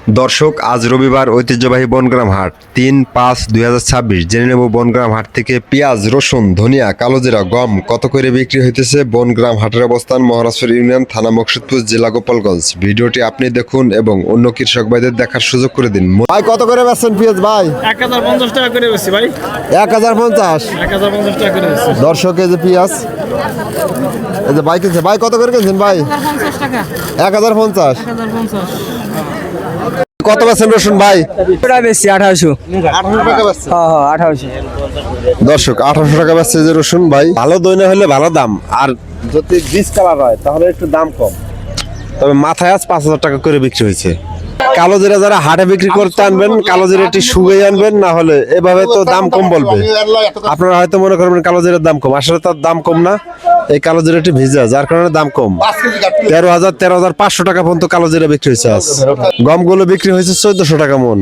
দর্শক, আজ রবিবার ঐতিহ্যবাহী বনগ্রাম হাট ৩-৫-২০২৬। জেনে নেব বনগ্রাম হাট থেকে পেঁয়াজ, রসুন, ধনিয়া, কালোজিরা, গম কত করে বিক্রি হইতেছে। বনগ্রাম হাটের অবস্থান মহারাষ্ট্র ইউনিয়ন, থানা মুকসুদপুর, জেলা গোপালগঞ্জ। ভিডিওটি আপনি দেখুন এবং অন্য কৃষক ভাইদের দেখার সুযোগ করে দিন। ভাই কত করে বেচছেন পেঁয়াজ ভাই? 1050 টাকা করে বেশি ভাই। 1050। 1050 টাকা করে বেশি। দর্শক, এই যে পেঁয়াজ, এই যে ভাই কিনছে। ভাই কত করে কিনছেন ভাই? 50 টাকা। 1050। 1050। কত বেচছেন রসুন ভাই? ওটা বেশি 1800। 1800 টাকা বেচছেন। হ্যাঁ হ্যাঁ 1800। দর্শক, 1800 টাকা বেচছে যে রসুন ভাই। ভালো দইনা হলে ভালো দাম, আর যদি বীজ কালার হয় তাহলে একটু দাম কম। তবে মাথায় আজ 5000 টাকা করে বিক্রি হয়েছে। কালো জিরা যারা হাটে বিক্রি করতে আনবেন, কালো জিরাটি শুকিয়ে আনবেন, না হলে এভাবে তো দাম কম বলবে। আপনারা হয়তো মনে করবেন কালো জিরার দাম কম, আসলে তার দাম কম না। এই কালো জিরাটি ভিজা, যার কারণে দাম কম। 13,500 টাকা পর্যন্ত কালো জিরা বিক্রি হয়েছে আজ। গমগুলো বিক্রি হয়েছে 1400 টাকা মন।